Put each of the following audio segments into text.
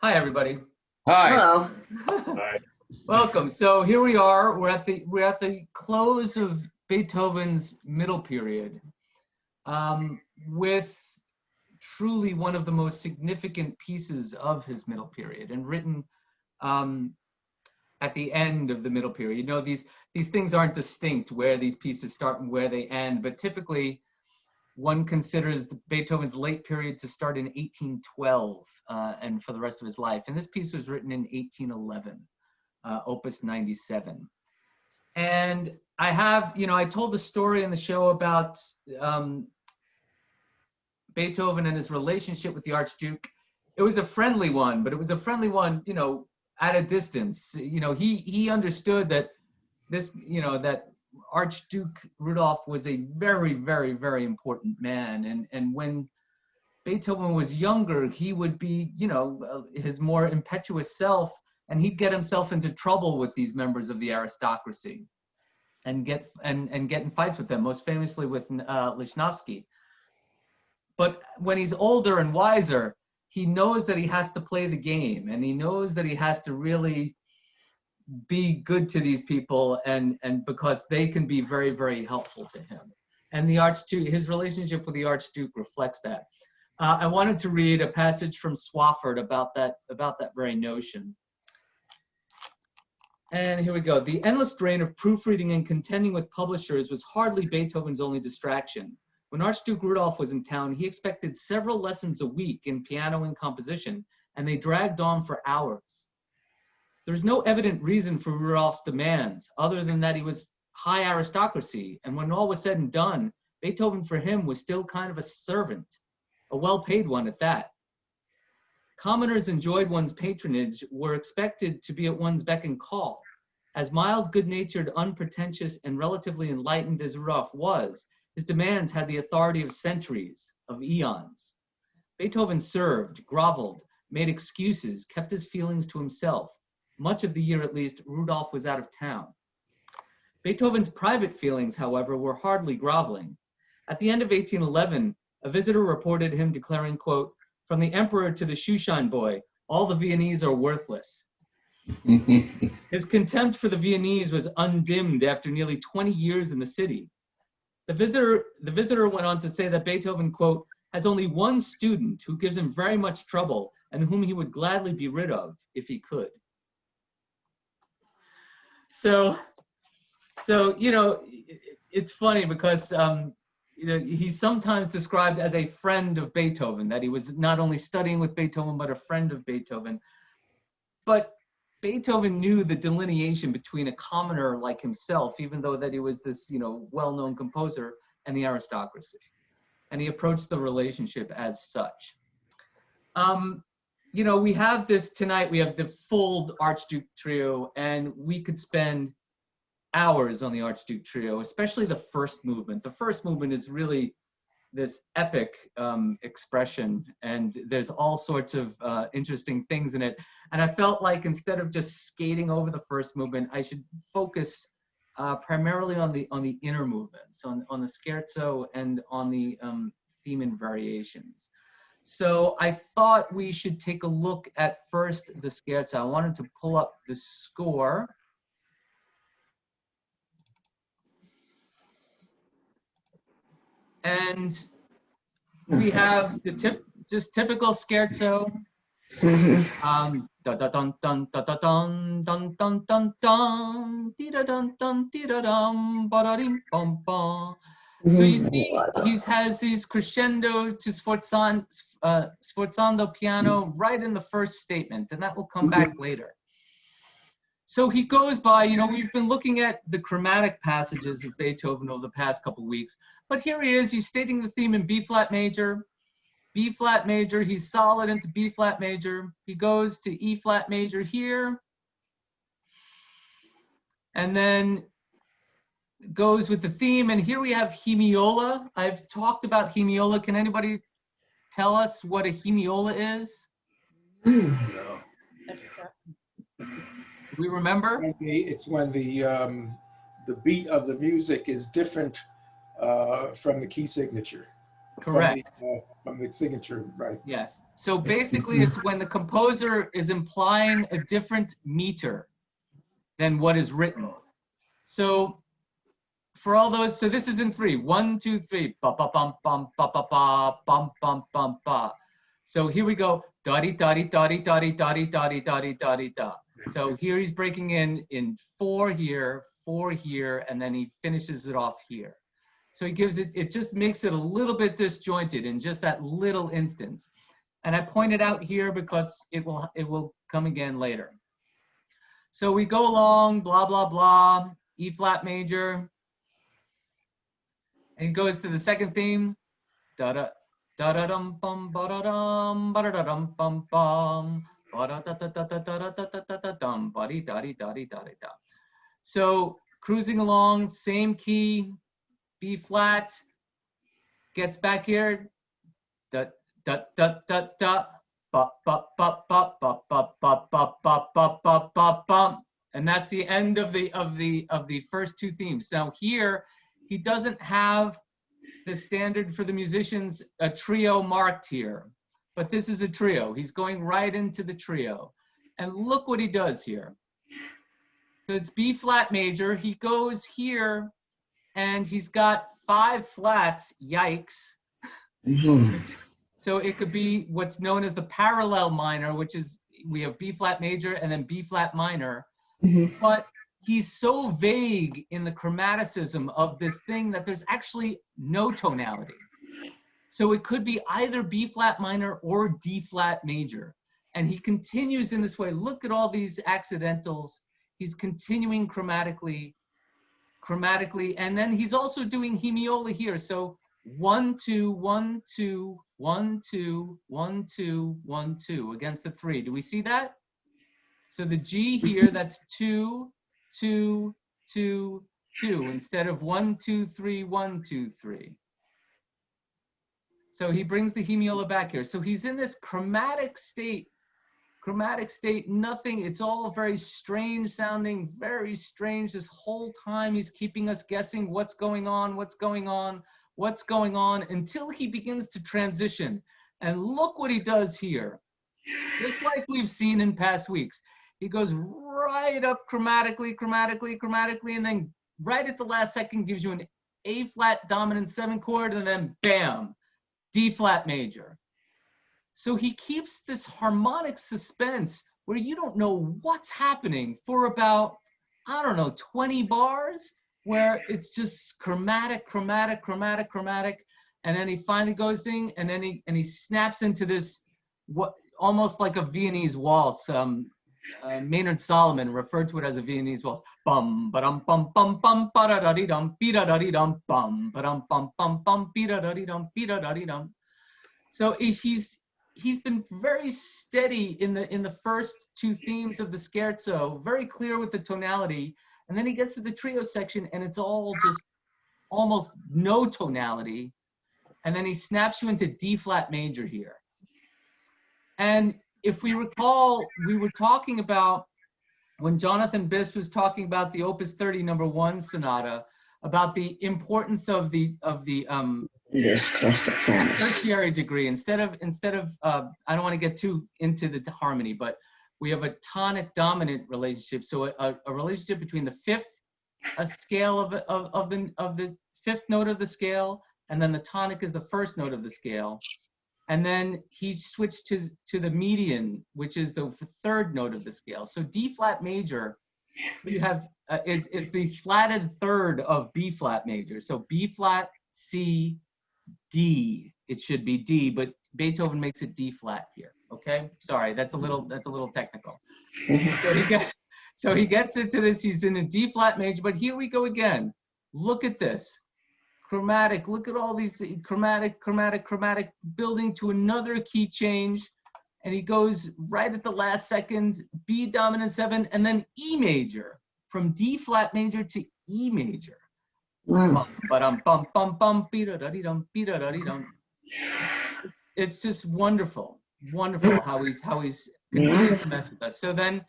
Hi, everybody. Hi. Hello. Hi. Welcome. So here we are. We're at the close of Beethoven's middle period, with truly one of the most significant pieces of his middle period, and written at the end of the middle period. You know, these things aren't distinct where these pieces start and where they end, but typically one considers Beethoven's late period to start in 1812 and for the rest of his life. And this piece was written in 1811, Opus 97. And I have, I told the story in the show about Beethoven and his relationship with the Archduke. It was a friendly one, but it was a friendly one, at a distance. He understood that that Archduke Rudolph was a very, very, very important man. And when Beethoven was younger, he would be, his more impetuous self, and he'd get himself into trouble with these members of the aristocracy and get in fights with them, most famously with Lichnowsky. But when he's older and wiser, he knows that he has to play the game, and he knows that he has to really be good to these people, and because they can be very, very helpful to him. And the Archduke, his relationship with the Archduke reflects that. I wanted to read a passage from Swafford about that very notion. And here we go. The endless drain of proofreading and contending with publishers was hardly Beethoven's only distraction. When Archduke Rudolph was in town, he expected several lessons a week in piano and composition, and they dragged on for hours. There was no evident reason for Rudolph's demands, other than that he was high aristocracy, and when all was said and done, Beethoven for him was still kind of a servant, a well-paid one at that. Commoners enjoyed one's patronage, were expected to be at one's beck and call. As mild, good-natured, unpretentious, and relatively enlightened as Rudolph was, his demands had the authority of centuries, of eons. Beethoven served, groveled, made excuses, kept his feelings to himself. Much of the year, at least, Rudolph was out of town. Beethoven's private feelings, however, were hardly groveling. At the end of 1811, a visitor reported him declaring, quote, "From the emperor to the shoeshine boy, all the Viennese are worthless." His contempt for the Viennese was undimmed after nearly 20 years in the city. The visitor went on to say that Beethoven, quote, "has only one student who gives him very much trouble and whom he would gladly be rid of if he could." So it's funny because he's sometimes described as a friend of Beethoven, that he was not only studying with Beethoven but a friend of Beethoven. But Beethoven knew the delineation between a commoner like himself, even though that he was this well-known composer, and the aristocracy, and he approached the relationship as such. We have this tonight, we have the full Archduke trio, and we could spend hours on the Archduke trio, especially the first movement. The first movement is really this epic expression, and there's all sorts of interesting things in it. And I felt like instead of just skating over the first movement, I should focus primarily on the inner movements, on the scherzo and on the theme and variations. So I thought we should take a look at first the scherzo. I wanted to pull up the score. And we have the typical scherzo. Dun dun dun dun dun dun dun dun dun dun dun dun dun dun ba-da-dim bum bum. So you see, he has these crescendo to sforzando piano right in the first statement, and that will come back later. So he goes by, we've been looking at the chromatic passages of Beethoven over the past couple weeks, but here he is, he's stating the theme in B-flat major, B-flat major, he's solid into B-flat major, he goes to E-flat major here, and then goes with the theme, and here we have hemiola. I've talked about hemiola. Can anybody tell us what a hemiola is? No. Do we remember? It's when the beat of the music is different from the key signature. Correct. From the signature, right. Yes. So basically, it's when the composer is implying a different meter than what is written. So for all those, so this is in 3. 1, 2, 3. Ba ba bum bum ba ba ba bum bum bum ba. So here we go. Da di da di da di da di da di da di da di da di da. So here he's breaking in 4 here, 4 here, and then he finishes it off here. So he gives it, it just makes it a little bit disjointed in just that little instance. And I pointed out here because it will come again later. So we go along, blah, blah, blah, E flat major. And he goes to the second theme. Da da da da dum bum ba da dum ba da da dum bum bum ba da da da da da da da da da da dum ba di da di da di da di da. So cruising along, same key, B flat, gets back here, da da da da da, ba ba ba ba ba ba ba ba ba ba ba ba ba, and that's the end of the first 2 themes. Now here he doesn't have the standard for the musicians, a trio marked here, but this is a trio. He's going right into the trio, and look what he does here. So it's B flat major. He goes here, and he's got 5 flats. Yikes. So it could be what's known as the parallel minor, which is we have B flat major and then B flat minor. But he's so vague in the chromaticism of this thing that there's actually no tonality. So it could be either B flat minor or D flat major. And he continues in this way. Look at all these accidentals. He's continuing chromatically, and then he's also doing hemiola here. So 1, 2, 1, 2, 1, 2, 1, 2, 1, 2 against the 3. Do we see that? So the G here, that's 2, 2, 2, 2 instead of 1, 2, 3, 1, 2, 3. So he brings the hemiola back here. So he's in this chromatic state, nothing, it's all very strange sounding, very strange. This whole time he's keeping us guessing what's going on, until he begins to transition. And look what he does here. Just like we've seen in past weeks. He goes right up chromatically, and then right at the last second gives you an A flat dominant 7 chord, and then bam, D flat major. So he keeps this harmonic suspense where you don't know what's happening for about, I don't know, 20 bars, where it's just chromatic, and then he finally goes in, and then he snaps into this, what almost like a Viennese waltz. Maynard Solomon referred to it as a Viennese waltz. Bum ba-dum bum bum bum ba-da-da-dee-dum, be-da-da-dee-dum, bum ba-dum bum bum bum, be-da-da-dee-dum, be-da-da-dee-dum. So he's been very steady in the first 2 themes of the scherzo, very clear with the tonality, and then he gets to the trio section and it's all just almost no tonality, and then he snaps you into D flat major here. And if we recall, we were talking about, when Jonathan Biss was talking about the Opus 30 number 1 sonata, about the importance of the tertiary degree. Instead of I don't want to get too into the harmony, but we have a tonic dominant relationship. So a relationship between the 5th scale of the 5th note of the scale, and then the tonic is the 1st note of the scale. And then he switched to the median, which is the 3rd note of the scale. So D flat major, so you have is the flatted 3rd of B flat major. So B flat, C, D. It should be D, but Beethoven makes it D flat here. Okay, sorry, that's a little technical. So he gets into this. He's in a D flat major, but here we go again. Look at this. Chromatic, look at all these chromatic, building to another key change. And he goes right at the last second, B dominant 7, and then E major, from D flat major to E major. It's just wonderful how he's continues to mess with us. So then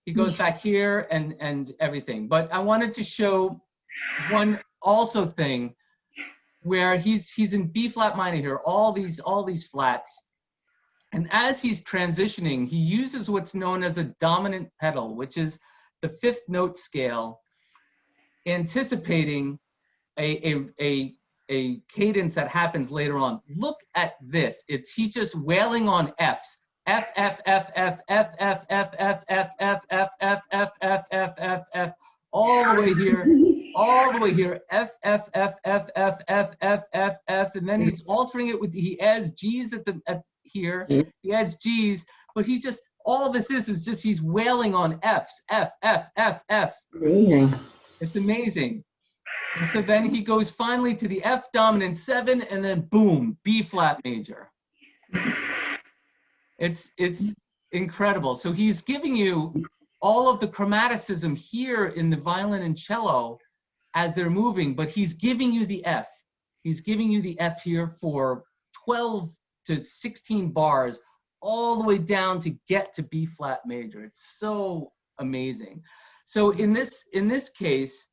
he goes back here and everything. But I wanted to show one also thing where he's in B flat minor here, all these flats. And as he's transitioning, he uses what's known as a dominant pedal, which is the fifth note scale, anticipating a cadence that happens later on. Look at this. He's just wailing on Fs. F, F, F, F, F, F, F, F, F, F, F, F, F, F, F, F, F, all the way here, all the way here, F, F, F, F, F, F, F, F, F, and then he's altering it with, he adds Gs at here, he adds Gs, but he's just, all this is just he's wailing on Fs, F, F, F, F. It's amazing. And so then he goes finally to the F dominant 7, and then boom, B flat major. It's incredible. So he's giving you all of the chromaticism here in the violin and cello as they're moving, but he's giving you the F. He's giving you the F here for 12 to 16 bars, all the way down to get to B flat major. It's so amazing. So in this case,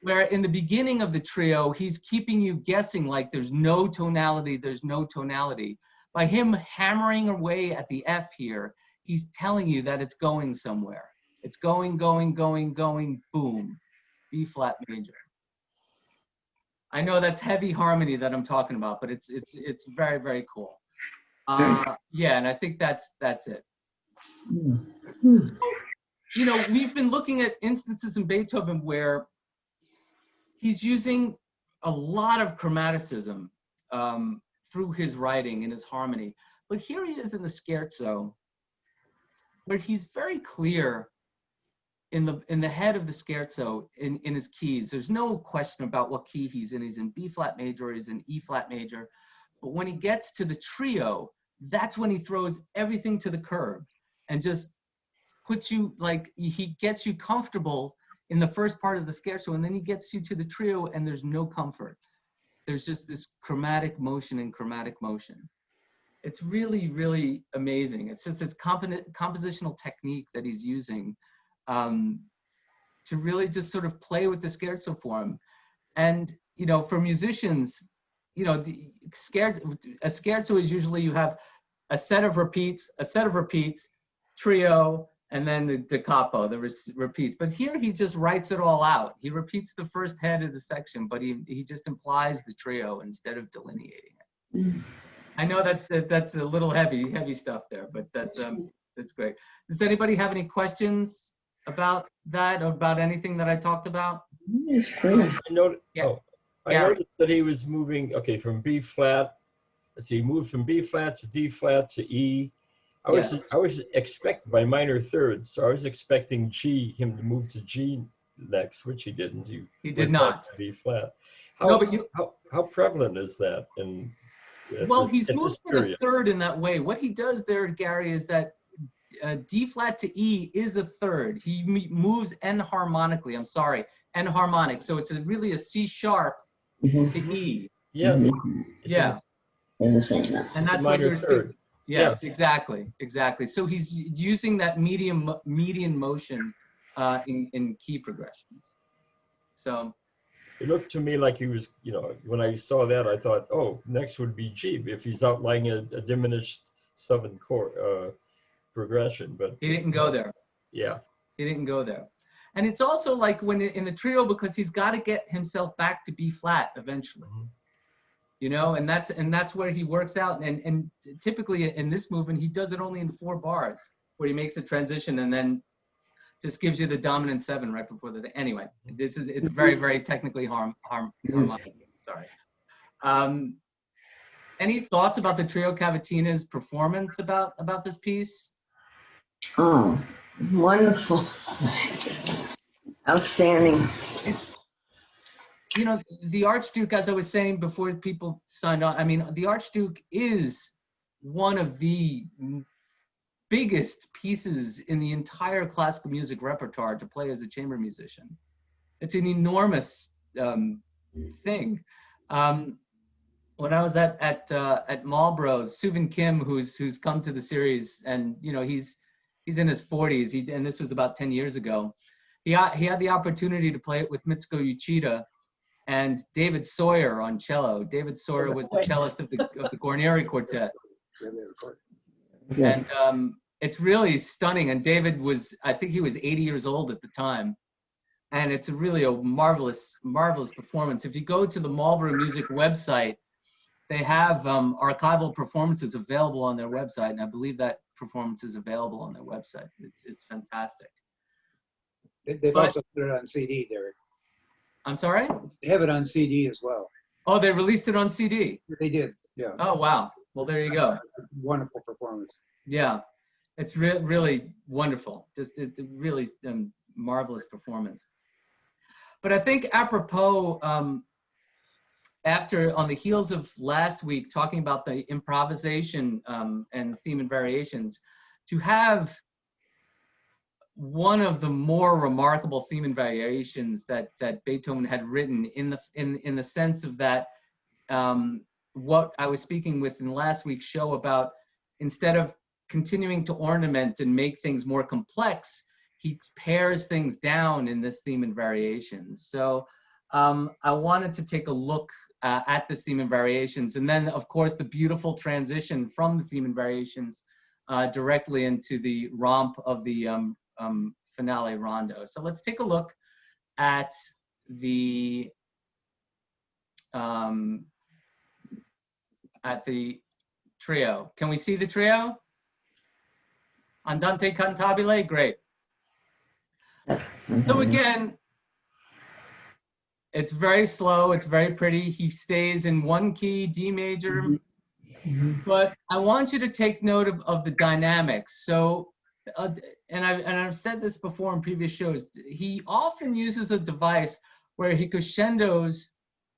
where in the beginning of the trio, he's keeping you guessing like there's no tonality, there's no tonality. By him hammering away at the F here, he's telling you that it's going somewhere. It's going, going, going, going, boom, B flat major. I know that's heavy harmony that I'm talking about, but it's very, very cool. Yeah, and I think that's it. So, you know, we've been looking at instances in Beethoven where he's using a lot of chromaticism through his writing and his harmony. But here he is in the scherzo, where he's very clear in the head of the scherzo in his keys. There's no question about what key he's in. He's in B flat major, or he's in E flat major. But when he gets to the trio, that's when he throws everything to the curb and just puts you, like, he gets you comfortable in the first part of the scherzo, and then he gets you to the trio, and there's no comfort. There's just this chromatic motion and chromatic motion. It's really, really amazing. It's just its compositional technique that he's using to really just sort of play with the scherzo form. And, you know, for musicians, you know, a scherzo is usually you have a set of repeats, trio, and then the da capo, the repeats. But here he just writes it all out. He repeats the first head of the section, but he just implies the trio instead of delineating it. I know that's a little heavy stuff there, but that's great. Does anybody have any questions about that, or about anything that I talked about? I noticed, I noticed that he was moving, from B flat. Let's see, he moved from B flat to D flat to E. I was expecting by minor thirds, so I was expecting him to move to G next, which he didn't. He did not. B flat. How prevalent is that? Well, he's moved to the third in that way. What he does there, Gary, is that D flat to E is a third. He moves enharmonically. I'm sorry, enharmonic. So it's really a C sharp to E. Yeah. Yeah. And that's what you're saying. Yes, exactly. So he's using that median motion in key progressions. So it looked to me like he was, when I saw that, I thought, oh, next would be G if he's outlining a diminished 7-chord progression. But he didn't go there. Yeah, he didn't go there. And it's also like when in the trio, because he's got to get himself back to B flat eventually. You know, and that's where he works out. And typically in this movement, he does it only in 4 bars, where he makes a transition and then just gives you the dominant 7 right before the. Anyway, it's very, very technically harmonic. Sorry. Any thoughts about the trio Cavatina's performance about this piece? Oh, wonderful, outstanding. It's, you know, the Archduke, as I was saying before people signed on, I mean, the Archduke is one of the biggest pieces in the entire classical music repertoire to play as a chamber musician. It's an enormous thing. When I was at Marlborough, Suvin Kim, who's come to the series, and you know he's in his 40s, and this was about 10 years ago. He had the opportunity to play it with Mitsuko Uchida. and David Sawyer on cello. David Sawyer was the cellist of the Guarneri Quartet. And it's really stunning. And David was, I think he was 80 years old at the time. And it's really a marvelous, marvelous performance. If you go to the Marlborough Music website, they have archival performances available on their website. And I believe that performance is available on their website. It's fantastic. They've also put it on CD, Derek. I'm sorry? They have it on CD as well. Oh, they released it on CD? They did, yeah. Oh, wow. Well, there you go. Wonderful performance. Yeah, it's really wonderful. Just a really marvelous performance. But I think apropos, after, on the heels of last week, talking about the improvisation and theme and variations, to have one of the more remarkable theme and variations that Beethoven had written in the sense of that, what I was speaking with in last week's show about, instead of continuing to ornament and make things more complex, he pares things down in this theme and variations. So I wanted to take a look at this theme and variations, and then of course the beautiful transition from the theme and variations directly into the romp of the finale rondo. So let's take a look at the trio. Can we see the trio? Andante cantabile, great. So again, it's very slow, it's very pretty. He stays in one key, D major, but I want you to take note of the dynamics. So, and I've said this before in previous shows, he often uses a device where he crescendos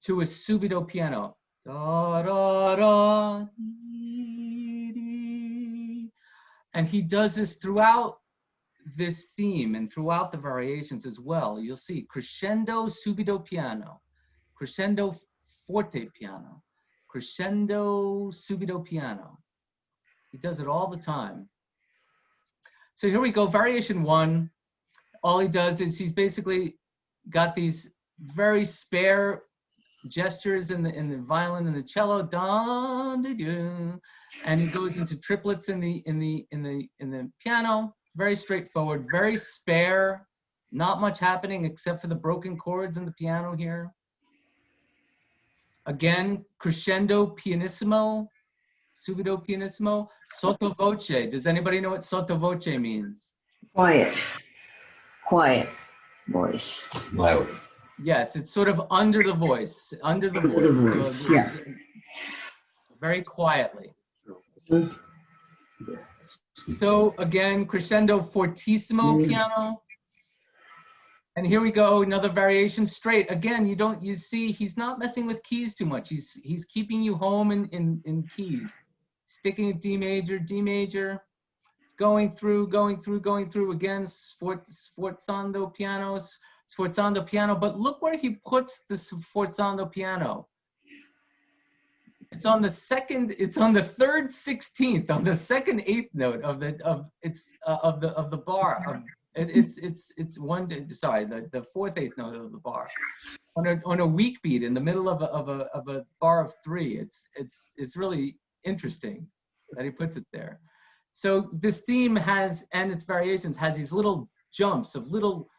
to a subito piano. Da, da, da, dee, dee. And he does this throughout this theme and throughout the variations as well. You'll see crescendo subito piano, crescendo forte piano, crescendo subito piano. He does it all the time. So here we go, variation 1. All he does is he's basically got these very spare gestures in the violin and the cello, da, da, da, and he goes into triplets in the piano. Very straightforward, very spare, not much happening except for the broken chords in the piano here. Again, crescendo pianissimo, subito pianissimo, sottovoce. Does anybody know what sottovoce means? Quiet. Quiet voice. Loud. Yes, it's sort of under the voice, under the voice. So Yeah. Very quietly. Mhm. So again, crescendo fortissimo piano. And here we go, another variation straight. Again, you see he's not messing with keys too much. He's keeping you home in keys. Sticking at D major, going through again, sforzando piano. But look where he puts the sforzando piano. It's on the third 16th, on the second 8th note of the bar. It's one, sorry, the fourth 8th note of the bar. On a weak beat in the middle of a bar of 3. It's really interesting that he puts it there. So this theme has, and its variations, has these little jumps of little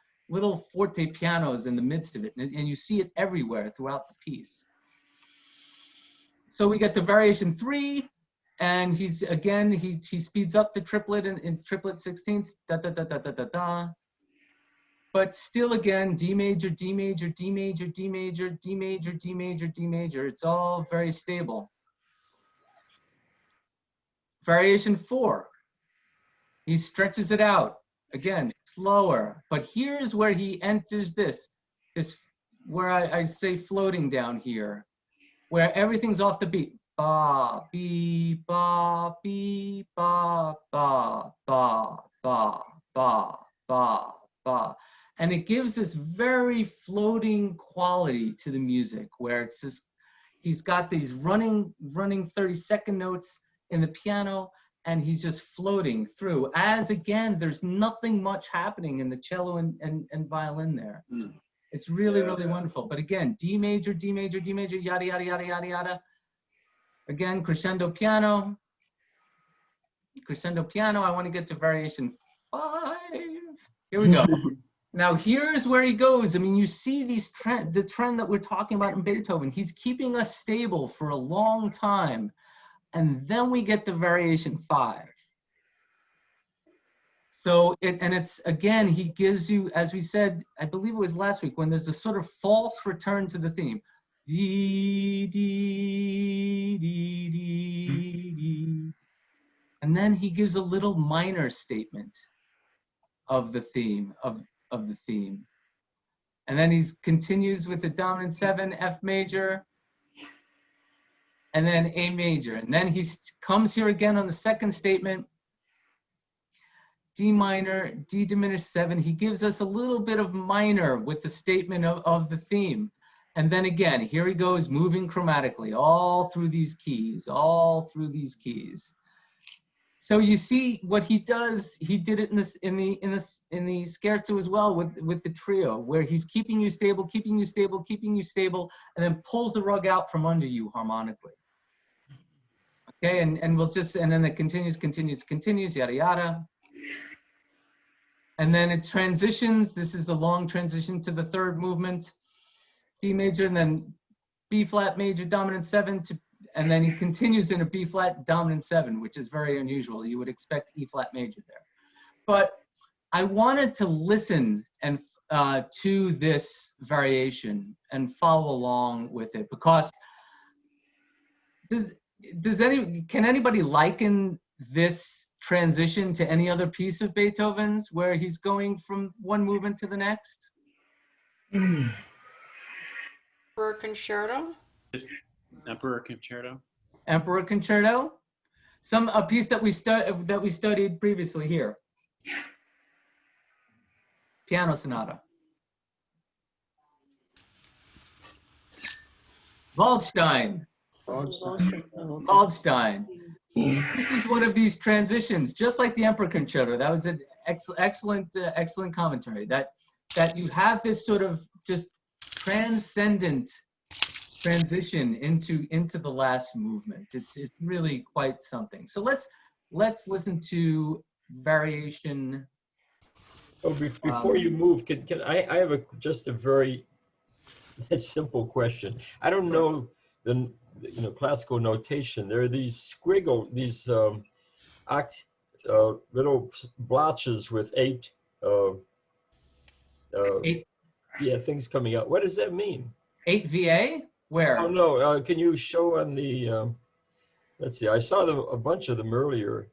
forte pianos in the midst of it, and you see it everywhere throughout the piece. So we get to variation 3, and he speeds up the triplet in triplet 16ths, da da da da da da da. But still again, D major, D major, D major, D major, D major, D major, D major. It's all very stable. Variation 4, he stretches it out. Again, slower. But here's where he enters this where I say floating down here, where everything's off the beat. Ba, be, ba, be, ba, ba, ba, ba, ba, ba, ba. And it gives this very floating quality to the music, where it's just, he's got these running 30-second notes in the piano, and he's just floating through. As again, there's nothing much happening in the cello and violin there. It's really, really wonderful. But again, D major, D major, D major, yada, yada, yada, yada, yada. Again, crescendo piano. Crescendo piano. I want to get to variation 5. Here we go. Now here's where he goes. I mean, you see the trend that we're talking about in Beethoven. He's keeping us stable for a long time. And then we get to variation 5. So, it's again, he gives you, as we said, I believe it was last week, when there's a sort of false return to the theme. Dee, dee, dee, dee, dee. And then he gives a little minor statement of the theme, of the theme. And then he continues with the dominant 7, F major, and then A major. And then he comes here again on the second statement, D minor, D diminished 7. He gives us a little bit of minor with the statement of the theme. And then again, here he goes moving chromatically all through these keys, all through these keys. So you see what he does, he did it in the scherzo as well with the trio, where he's keeping you stable, keeping you stable, keeping you stable, and then pulls the rug out from under you harmonically. Okay, and then it continues, yada, yada. And then it transitions. This is the long transition to the third movement, D major, and then B flat major, dominant 7, and then he continues in a B flat, dominant 7, which is very unusual. You would expect E flat major there. But I wanted to listen to this variation and follow along with it, because can anybody liken this transition to any other piece of Beethoven's where he's going from one movement to the next? Emperor Concerto? Emperor Concerto. Emperor Concerto? A piece that we studied previously here. Piano Sonata. Waldstein. Waldstein. This is one of these transitions, just like the Emperor Concerto. That was an excellent commentary. That you have this sort of just transcendent transition into the last movement. It's really quite something. So let's listen to variation. Oh, before you move, can I have just a very simple question. I don't know the classical notation. There are these little blotches with 8 things coming out. What does that mean? 8 VA? Where? Oh no, can you show on the let's see, I saw a bunch of them earlier.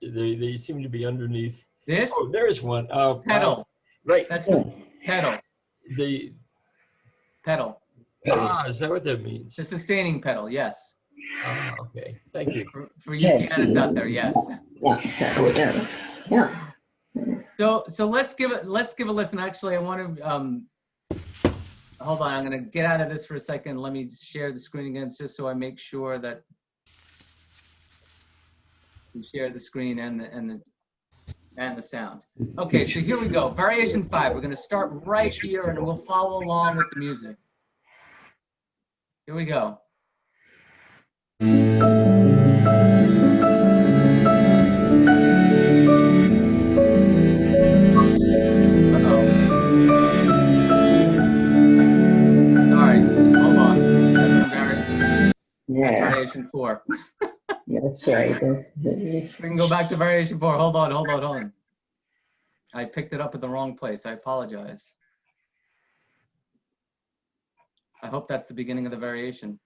They seem to be underneath this. Oh, there's one. Pedal. Right. That's pedal. The pedal. Is that what that means? The sustaining pedal, yes. Okay, thank you. For you pianists out there, yes. Yeah. So let's give a listen. Actually, I want to hold on. I'm going to get out of this for a second. Let me share the screen again, just so I make sure that we share the screen and the sound. Okay, so here we go. Variation 5. We're going to start right here, and we'll follow along with the music. Here we go. Sorry, hold on. That's variation 4. That's right. We can go back to variation 4. Hold on. I picked it up at the wrong place. I apologize. I hope that's the beginning of the variation.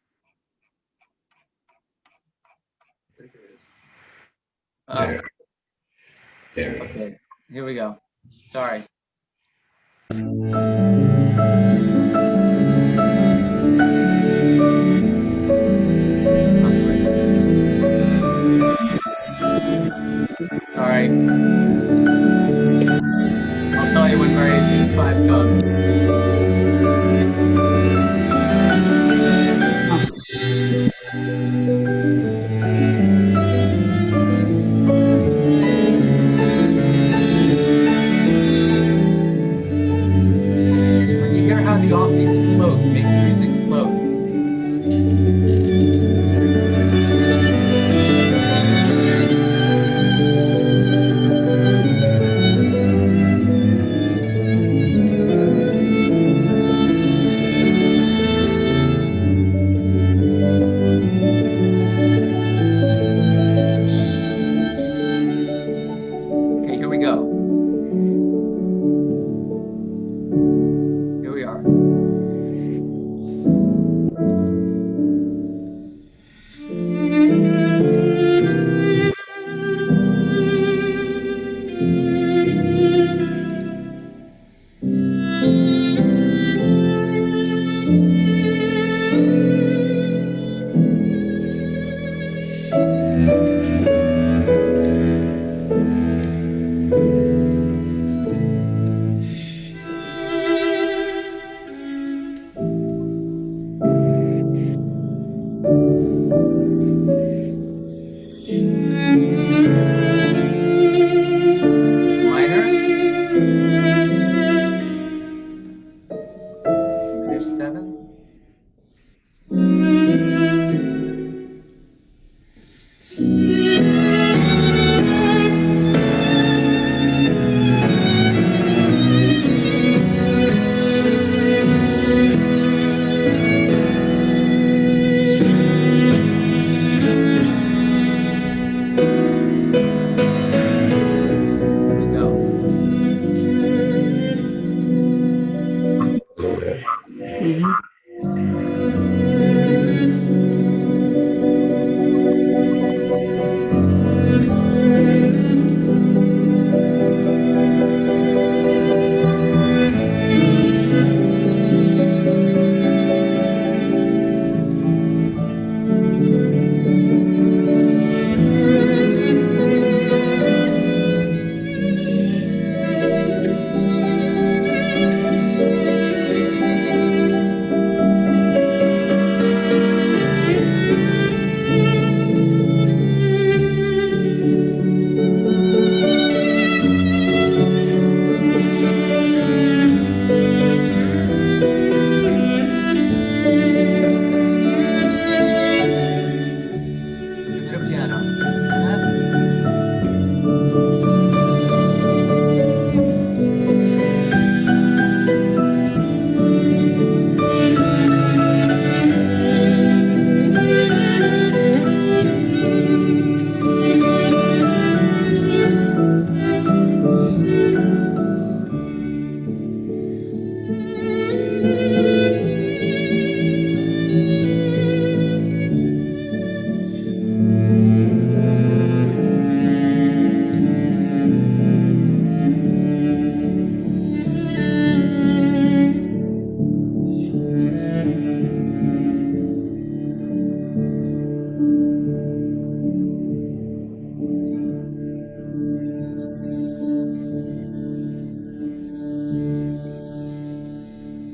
Okay, here we go. Sorry. Sorry. I'll tell you when variation 5 comes. When you hear Here we go. Here we are.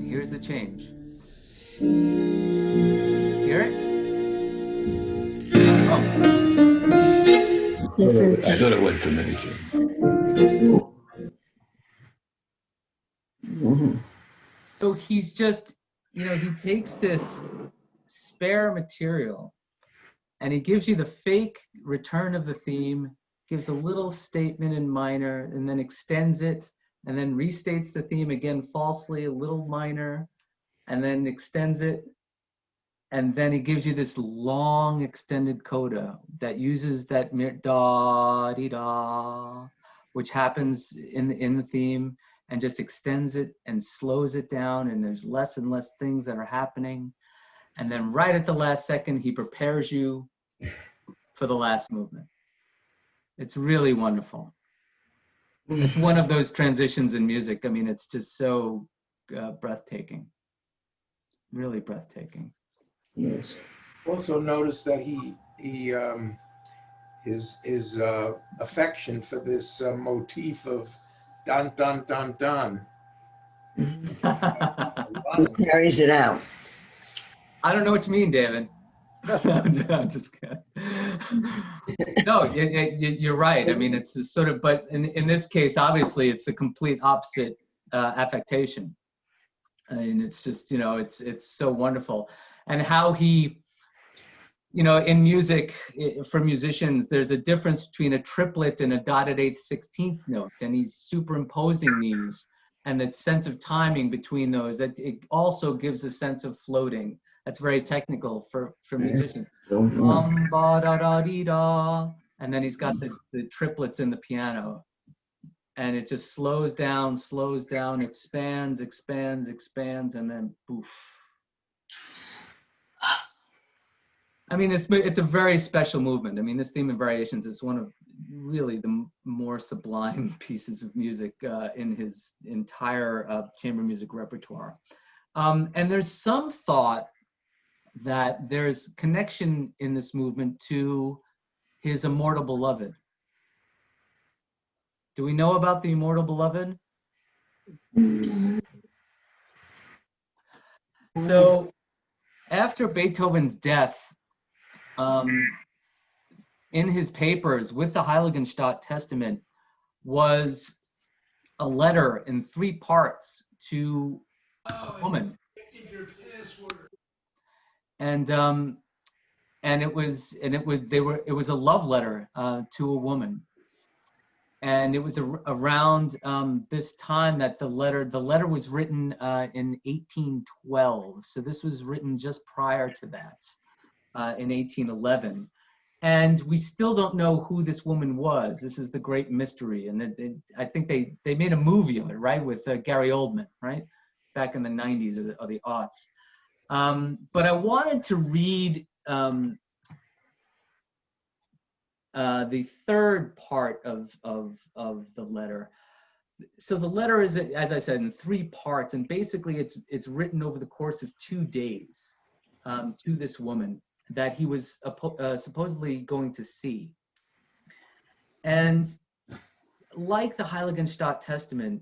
Here's the change. Hear it? Oh. I thought it went to major. So he's just, he takes this spare material and he gives you the fake return of the theme, gives a little statement in minor, and then extends it, and then restates the theme again falsely, a little minor, and then extends it. And then he gives you this long extended coda that uses that da-dee-da, which happens in the theme, and just extends it and slows it down, and there's less and less things that are happening. And then right at the last second, he prepares you for the last movement. It's really wonderful. It's one of those transitions in music. I mean, it's just so breathtaking, really breathtaking. Yes. Also notice that his affection for this motif of dun dun dun dun. He carries it out. I don't know what you mean, David. I'm just kidding. No, you're right. I mean, it's just sort of, but in this case, obviously, it's a complete opposite affectation. I mean, it's just, it's so wonderful. And how he, in music, for musicians, there's a difference between a triplet and a dotted 8th 16th note. And he's superimposing these, and the sense of timing between those, that it also gives a sense of floating. That's very technical for musicians. Ba da da dee da, and then he's got the triplets in the piano. and it just slows down, expands, and then poof. I mean, it's a very special movement. I mean, this theme of variations is one of really the more sublime pieces of music in his entire chamber music repertoire. And there's some thought that there's connection in this movement to his immortal beloved. Do we know about the immortal beloved? So after Beethoven's death, in his papers with the Heiligenstadt Testament was a letter in 3 parts to a woman. And it was a love letter to a woman. And it was around this time that the letter was written in 1812. So this was written just prior to that, in 1811. And we still don't know who this woman was. This is the great mystery. And I think they made a movie of it, right, with Gary Oldman, right, back in the 90s or the aughts. But I wanted to read the third part of the letter. So the letter is, as I said, in 3 parts, and basically it's written over the course of 2 days to this woman that he was supposedly going to see. And like the Heiligenstadt Testament,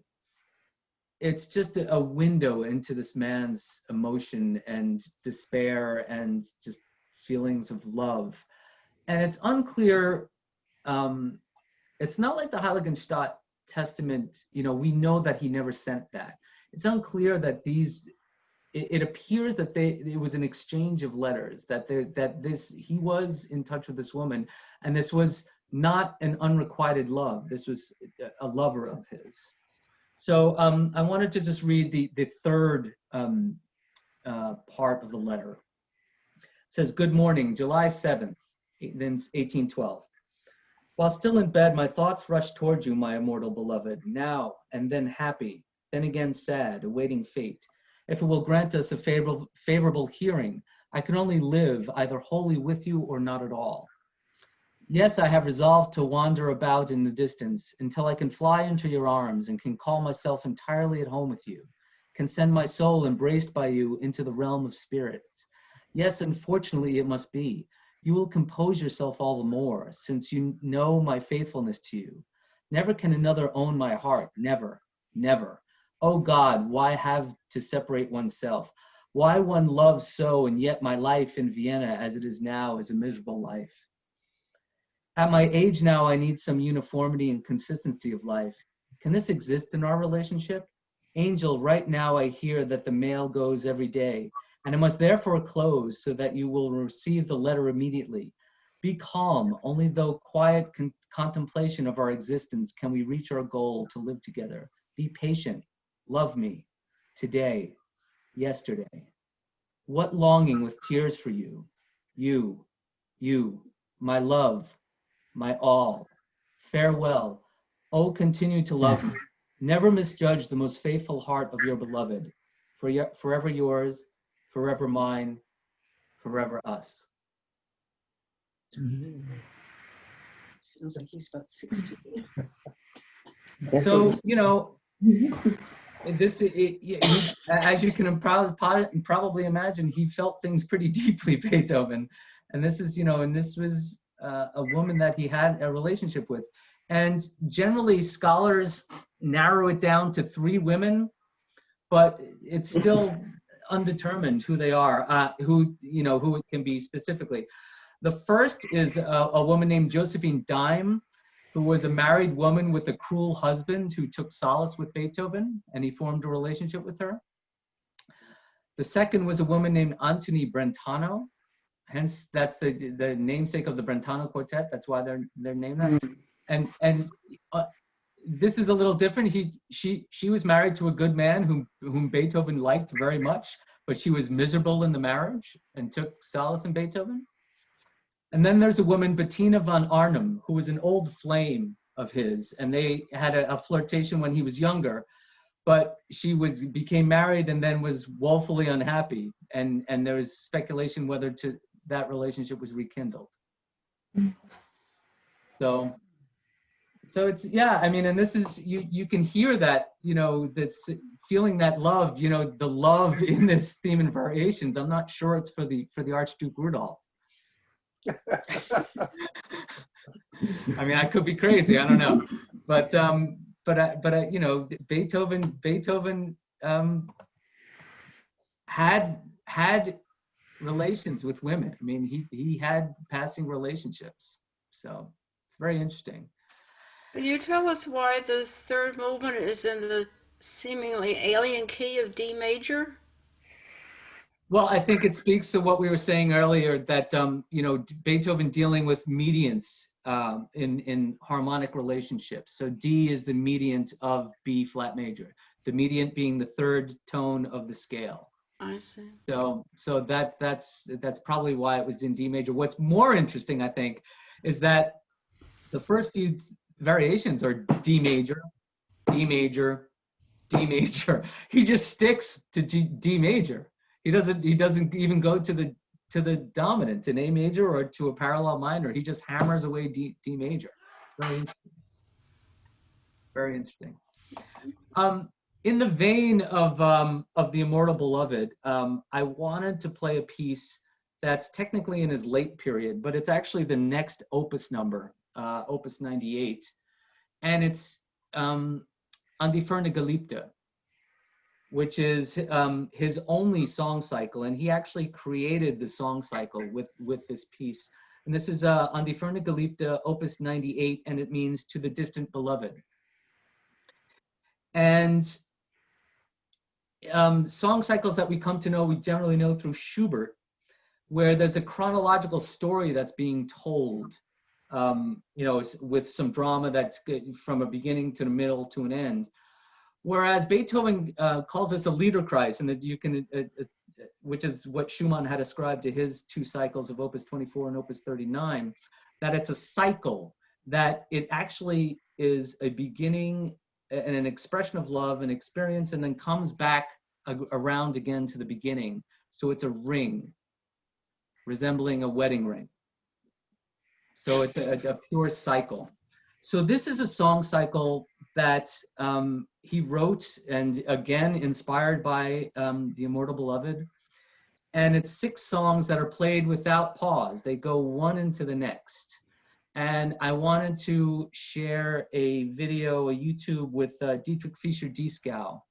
it's just a window into this man's emotion and despair and just feelings of love. And it's unclear, it's not like the Heiligenstadt Testament, we know that he never sent that. It's unclear that it appears that it was an exchange of letters, he was in touch with this woman, and this was not an unrequited love. This was a lover of his. So I wanted to just read the third part of the letter. It says, "Good morning, July 7th, then 1812. While still in bed, my thoughts rushed toward you, my immortal beloved, now and then happy, then again sad, awaiting fate. If it will grant us a favorable hearing, I can only live either wholly with you or not at all. Yes, I have resolved to wander about in the distance until I can fly into your arms and can call myself entirely at home with you, can send my soul embraced by you into the realm of spirits. Yes, unfortunately it must be. You will compose yourself all the more, since you know my faithfulness to you. Never can another own my heart, never, never. Oh God, why have to separate oneself? Why one loves so, and yet my life in Vienna as it is now is a miserable life. At my age now, I need some uniformity and consistency of life. Can this exist in our relationship? Angel, right now I hear that the mail goes every day, and it must therefore close so that you will receive the letter immediately. Be calm, only through quiet contemplation of our existence can we reach our goal to live together. Be patient, love me, today, yesterday. What longing with tears for you, my love, my all. Farewell, oh continue to love me. Never misjudge the most faithful heart of your beloved. Forever yours, forever mine, forever us." Feels like he's about 60. So, this, as you can probably imagine, he felt things pretty deeply, Beethoven. And this is, and this was a woman that he had a relationship with. And generally scholars narrow it down to 3 women, but it's still undetermined who they are, who it can be specifically. The first is a woman named Josephine Dime, who was a married woman with a cruel husband who took solace with Beethoven, and he formed a relationship with her. The second was a woman named Antoni Brentano, hence that's the namesake of the Brentano Quartet. That's why they're named that. And this is a little different. She was married to a good man whom Beethoven liked very much, but she was miserable in the marriage and took solace in Beethoven. And then there's a woman, Bettina von Arnim, who was an old flame of his, and they had a flirtation when he was younger, but she became married and then was woefully unhappy, and there was speculation whether that relationship was rekindled. So it's, yeah, I mean, and this is, you can hear that, that's feeling that love, the love in this theme and variations. I'm not sure it's for the Archduke Rudolph. I mean, I could be crazy, I don't know, but Beethoven had relations with women. I mean, he had passing relationships, so it's very interesting. Can you tell us why the third movement is in the seemingly alien key of D major? Well, I think it speaks to what we were saying earlier, that Beethoven dealing with mediants in harmonic relationships. So D is the mediant of B flat major, the mediant being the third tone of the scale. I see. So that's probably why it was in D major. What's more interesting, I think, is that the first few variations are D major, D major, D major. He just sticks to D major. He doesn't even go to the dominant, in A major or to a parallel minor. He just hammers away D major. It's very interesting. Very interesting. In the vein of the Immortal Beloved, I wanted to play a piece that's technically in his late period, but it's actually the next opus number, opus 98, and it's An die Ferne Geliebte, which is his only song cycle, and he actually created the song cycle with this piece. And this is An die Ferne Geliebte, opus 98, and it means to the distant beloved. And song cycles that we come to know, we generally know through Schubert, where there's a chronological story that's being told, with some drama that's from a beginning to the middle to an end. Whereas Beethoven calls this a Liederkreis, and that you can, which is what Schumann had ascribed to his two cycles of Opus 24 and Opus 39, that it's a cycle, that it actually is a beginning and an expression of love and experience, and then comes back around again to the beginning. So it's a ring, resembling a wedding ring. So it's a pure cycle. So this is a song cycle that he wrote, and again, inspired by the Immortal Beloved. And it's 6 songs that are played without pause. They go one into the next. And I wanted to share a video, a YouTube, with Dietrich Fischer-Dieskau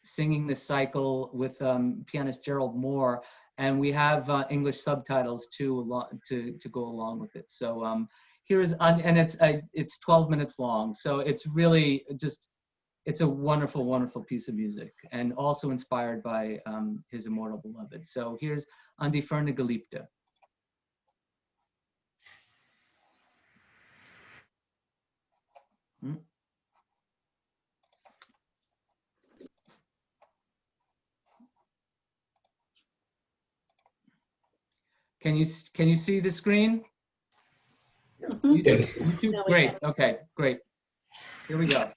singing this cycle with pianist Gerald Moore. And we have English subtitles too to go along with it. So here's, and it's 12 minutes long. So it's really just, it's a wonderful, wonderful piece of music, and also inspired by his Immortal Beloved. So here's An die Ferne Geliebte. Can you see the screen? Yes. YouTube? Great. Okay, great. Here we go.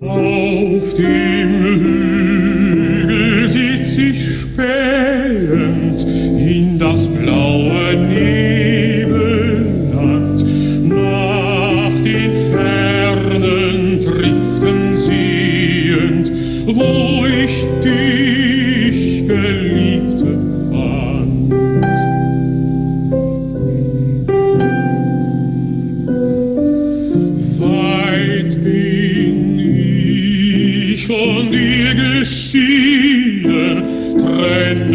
Auf dem Hügel sitz ich spähend in das blaue Nebelland, nach den fernen Driften sehend, wo ich dich, Geliebte, fand. Weit bin ich von dir geschieden, trenn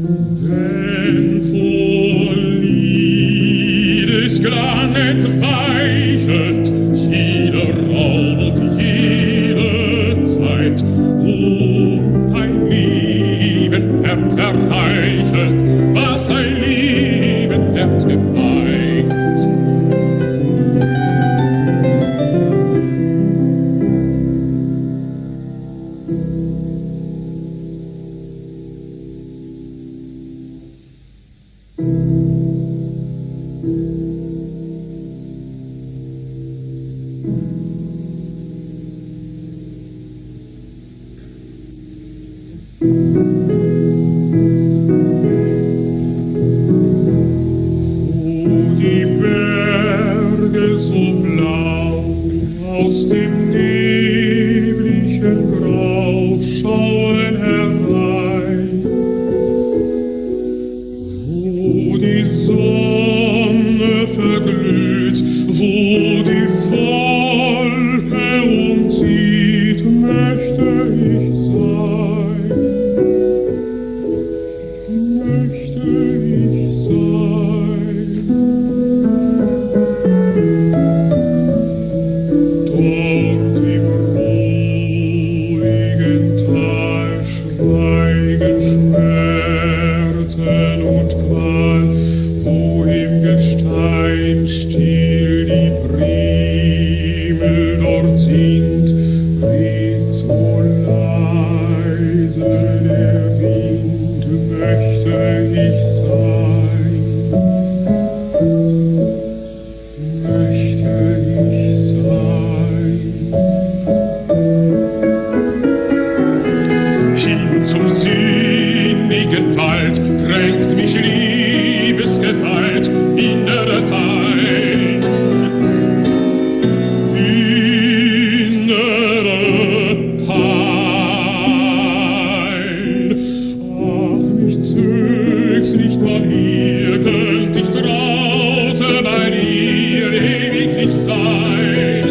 Denn vor Liebesklang entweichet jeder Raum und jede Zeit, und ein liebend Herz erreichet, was ein liebend Herz gefeit. Die Berge so blau aus dem neblichen Grau schauen herein, wo die Sonne verglüht, wo die Wolke umzieht, möchte ich sein, möchte ich sein. Dort im ruhigen Tal schweigen Schmerzen und Qual, wo im Gestein still die Primel dort singt, weht so leise der Wind, möchte ich sein, möchte ich sein. Hin zum sinnigen Wald drängt mich Liebesgewalt, innere Pein, innere Pein. Ach, mich zög's nicht von irgend, ich traute bei dir ewiglich sein.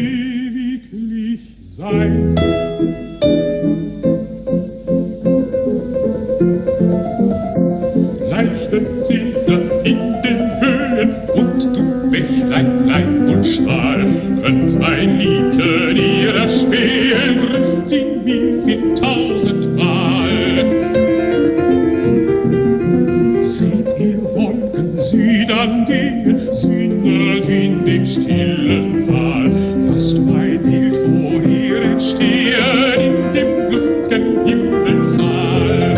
Ewiglich sein. Leichten Segler in den Höhen und du Bächlein klein und schmal, könnt mein Liebchen ihr erspähen, grüßt ihn mir wie 1000-mal. Seht ihr Wolken südern gehen, sinnend in dem stillen Tal, lasst mein Bild vor ihr entstehen in dem lüft'gen Himmelssaal.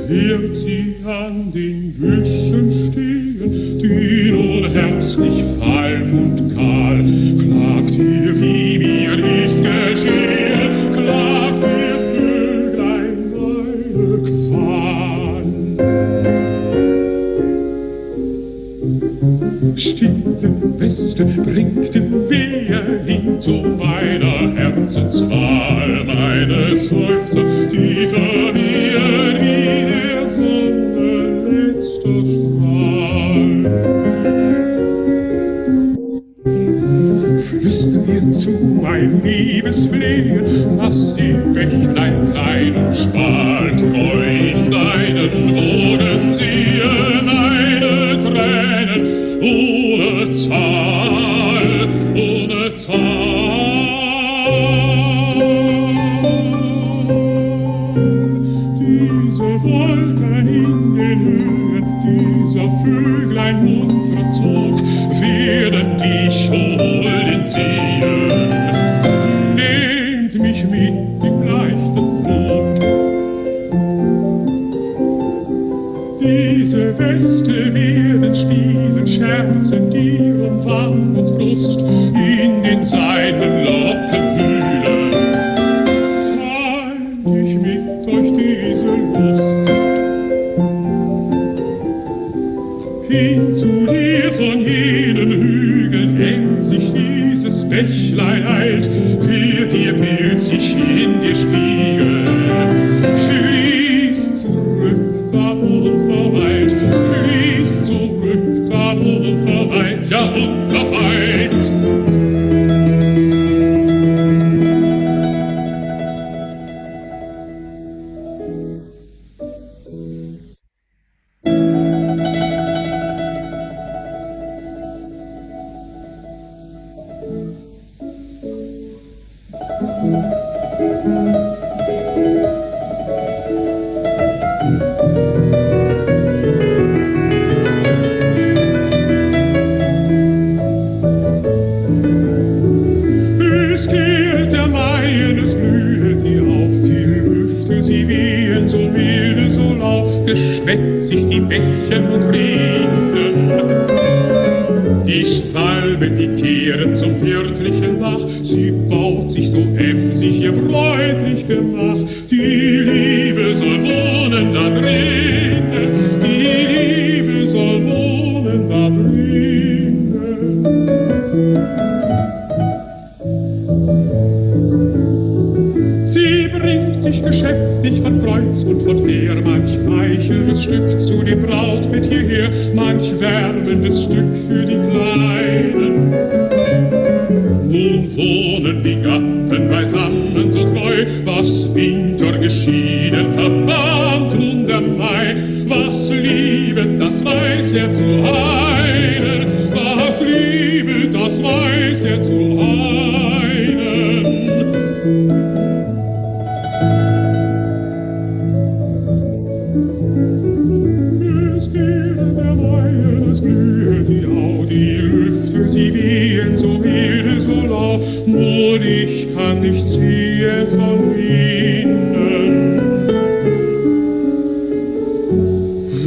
Wird sie an den Büschen stehen, die nun herzlich falb und kahl, klagt ihr, wie mir ist geschehen, klagt ihr Vöglein meine Qual. Stille Weste bringt im Weherlied zu meiner Herzenswahl meine Seufzer, die verwehren wie der Sonne letzter Strahl. Flüster mir zu, mein Liebesflehen, lass die Bächlein klein und schmal treu in deinen Wogen sehen meine Tränen ohne Zahl, ohne Zahl. Diese Wolken in den Höhen, dieser Vöglein munterer Zug, werden dich holen sehen. Nehmt mich mit im leichten Flug. Diese Weste werden spielen, scherzend ihren Wangen und Brust, in den seinen Locken wühlen. Teilt ich mit euch diese Lust. Hin zu dir von jenen Hügeln, eng sich dieses Bächlein eilt, wird ihr Bild sich in dir spiegeln. Fließt zurück, da unverweilt, fließt zurück, da unverweilt, ja unverweilt. Es geht der Maien, es blühet die auf, die Lüfte, sie wehen so milde, so lau, geschwätzig die Bächen rinnen. Die Schwalbe, die kehret zum viertlichen Bach, sie baut sich so emsig ihr bräutlich Gemach. Die Liebe soll wohnen da drinnen, die Liebe soll wohnen da drinnen. Sie bringt sich geschäftig von Kreuz und von Quer, manch weicheres Stück zu dem Brautbett hierher, manch wärmendes Stück für die Kleinen. Nun wohnen die Gatten beisammen so treu, was Winter geschieden verband nun der Mai. Was liebet, das weiß er zu einen, was liebet, das weiß er zu einen. Es geht der Wein, es blühet die Au, die Lüfte, sie wehen so milde, so lau, nur ich kann nicht ziehen von ihnen.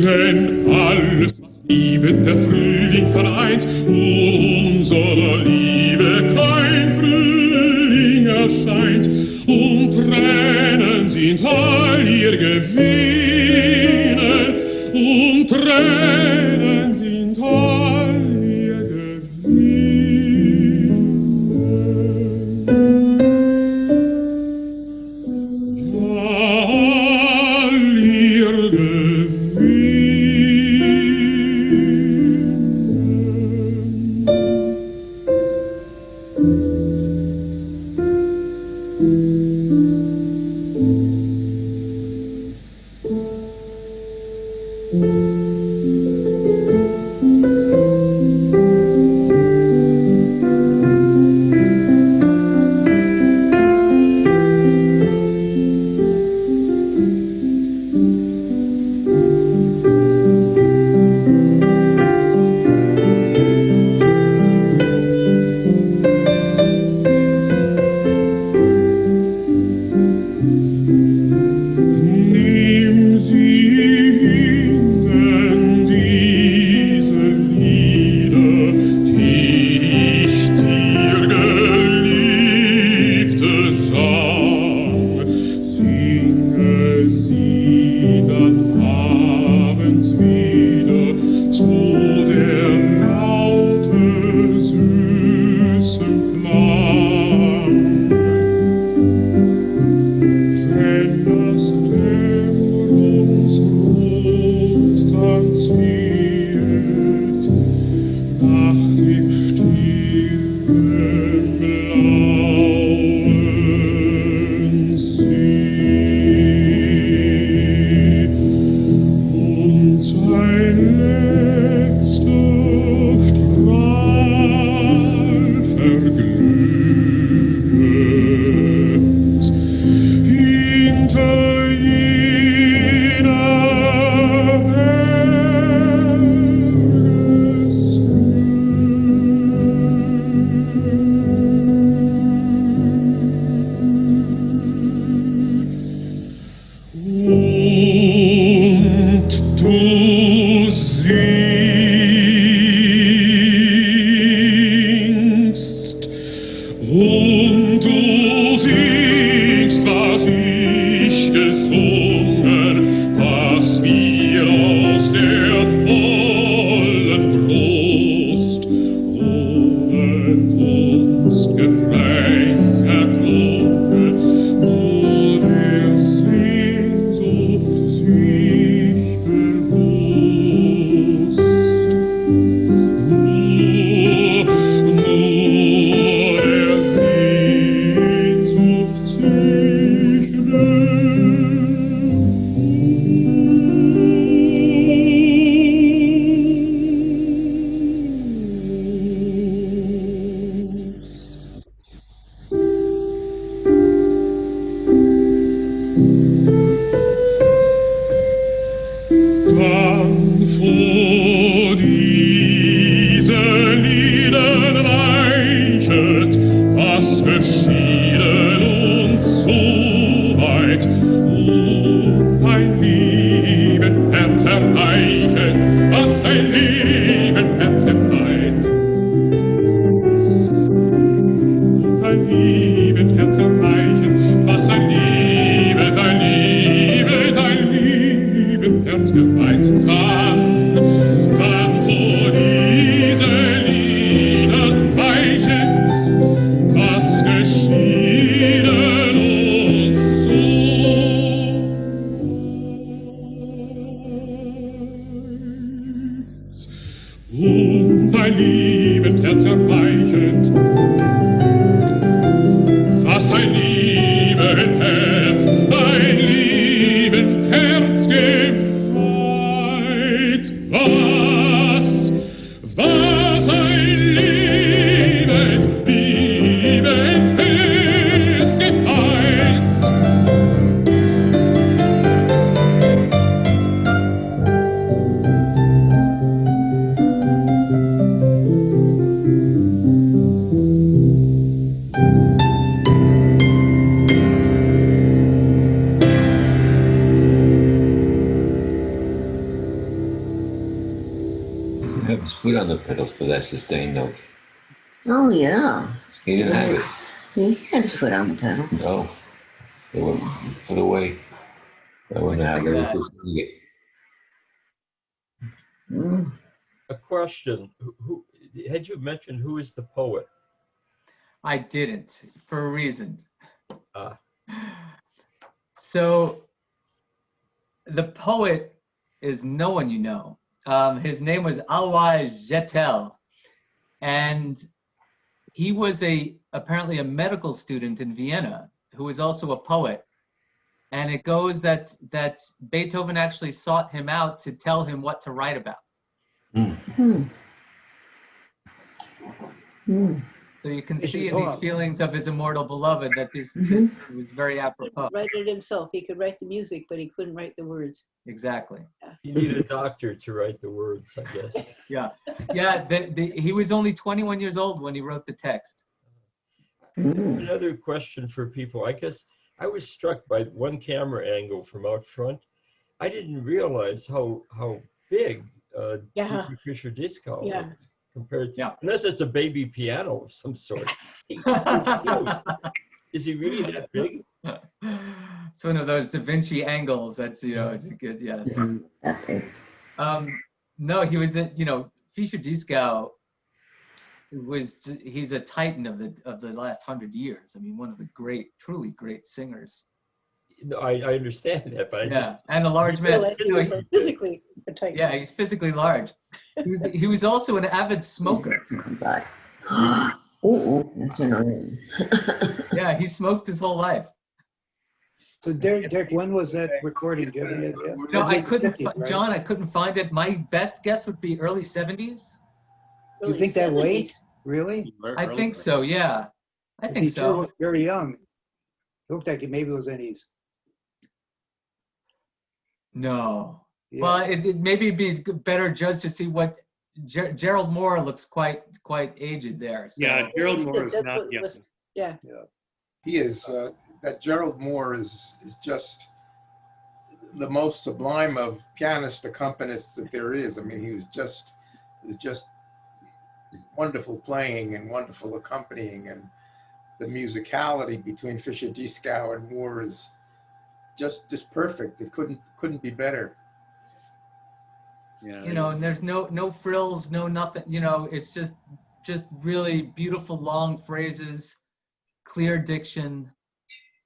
Wenn alles, was liebet, der Frühling vereint, nur unserer Liebe kein Frühling erscheint, und Tränen sind all ihr Gewinne, und Tränen sind all ihr Gewinne. All ihr Gewinne. Nimm sie hin, diese Lieder, die ich dir, Geliebte, sang. Singe sie dann abends wieder zu der laute, süßen Klang. Wenn das Dämmerungsrot dann ziehet nach dem stillen blauen See und ein letzter Strahl verglüht hinter jener und du singst, was ich gesungen, was mir aus der vollen Brust ohne Kunst getränkt erklungen, nur der Sehnsucht sich bewusst. Nur der Sehnsucht was geschieden uns so weit, und ein lieben Herz erreichet, was ein lieben Herz erfreut. Und ein lieben Herz erreichet, was ein liebes Herz gefeit. Dann so diese Lieder weichend, was geschieden uns so. Und ein liebend Herz erreichend, was ein liebend Herz gefeit. Was ein liebend Herz gefeit. Have his foot on the pedal for that sustained note. Oh, yeah. He didn't have it. He had his foot on the pedal. No. They went foot away. I wonder how they were sing it. Mm. A question, who had you mentioned who is the poet? I didn't, for a reason. Ah. So the poet is no one you know. His name was Alois Jettel, and he was apparently a medical student in Vienna who was also a poet. And it goes that Beethoven actually sought him out to tell him what to write about. Hmm. Hmm. So you can It's see a in these poem. feelings of his immortal beloved that this was very He apropos. could write it himself. He could write the music, but he couldn't write the words. Exactly. You need a doctor to write the words, I guess. Yeah. Yeah. He was only 21 years old when he wrote the text. Mm. Another question for people. I guess I was struck by one camera angle from out front. I didn't realize how big Yeah. Dietrich Fischer-Dieskau Yeah. is compared. Yeah. Unless it's a baby piano of some sort. Is he really that big? It's one of those Da Vinci angles. That's it's good. Yes. Okay. No, he was Fischer-Dieskau he's a titan of the last 100 years. I mean, one of the truly great singers. No, I understand that, but I just and a large man. Physically a titan. Yeah, he's physically large. He was also an avid smoker. Bye. Oh, that's annoying. Yeah, he smoked his whole life. So Derek, when was that recording? No, I couldn't, 50s, right? John, I couldn't find it. My best guess would be early 70s. You think that late? Really? I think so, yeah. I think He so. looked very young. It looked like maybe it was in his. No. Yeah. Well, it maybe it'd be better judged to see what Gerald Moore looks quite aged there. So. Yeah, Gerald Moore is That's not what young. was- Yeah. He is, that Gerald Moore is just the most sublime of pianist accompanists that there is. I mean, he was just wonderful playing and wonderful accompanying, and the musicality between Fischer-Dieskau and Moore is just perfect. It couldn't be better. Yeah, And there's no frills, no nothing, it's just really beautiful long phrases, clear diction,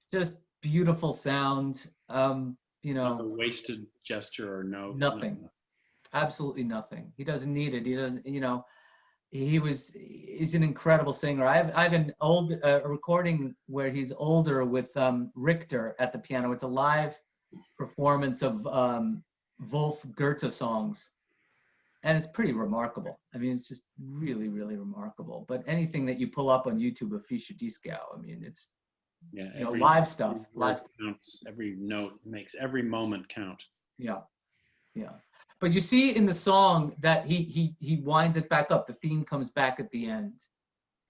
just beautiful sound, not a wasted gesture or nothing, absolutely nothing. He doesn't need it. He doesn't, he's an incredible singer. I have an old recording where he's older with Richter at the piano. It's a live performance of Wolf Goethe songs. And it's pretty remarkable. I mean, it's just really, really remarkable. But anything that you pull up on YouTube of Fischer-Dieskau, I mean, it's live stuff. Live counts. Every note makes every moment count. Yeah, yeah. But you see in the song that he winds it back up. The theme comes back at the end.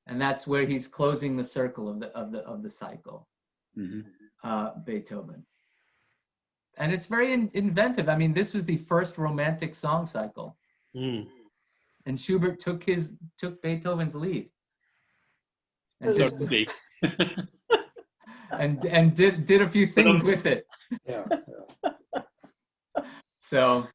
and that's where he's closing the circle of the cycle. Beethoven. And it's very inventive. I mean, this was the first romantic song cycle. And Schubert took Beethoven's lead. And, just, and did a few things with it. Yeah. So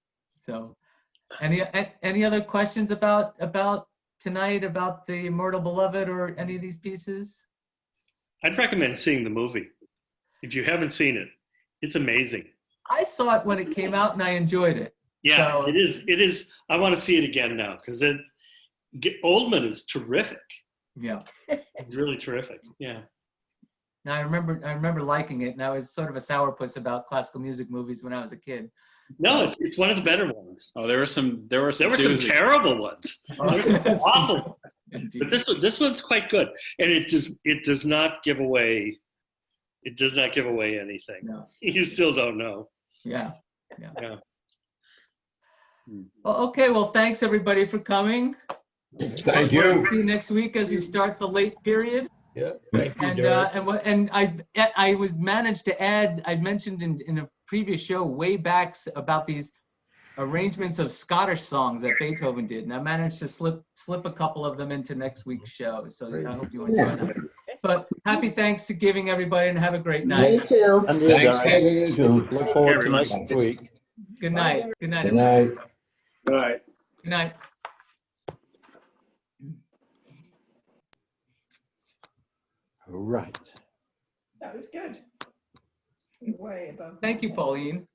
any other questions about tonight, about the Immortal Beloved or any of these pieces? I'd recommend seeing the movie. If you haven't seen it, it's amazing. I saw it when it came out and I enjoyed it. Yeah, so, it is. I want to see it again now because Oldman is terrific. Yeah. He's really terrific. Yeah. Now I remember liking it, and I was sort of a sourpuss about classical music movies when I was a kid. No, it's one of the better ones. Oh, there were some terrible ones. Awful. But this one's quite good, and it does not give away. It does not give away anything. No. You still don't know. Yeah. Well, okay. Well, thanks everybody for coming. Thank you. We'll see you next week as we start the late period. Yeah. Thank you, Derek. I was managed to add. I mentioned in a previous show way back about these arrangements of Scottish songs that Beethoven did, and I managed to slip a couple of them into next week's show. So I hope you enjoy them. But happy Thanksgiving, everybody, and have a great night. Me too. Thanks, Look forward to next week. Good night. Good night. Good night. All right. Good night. Right. That was good. Way above. Thank you, Pauline.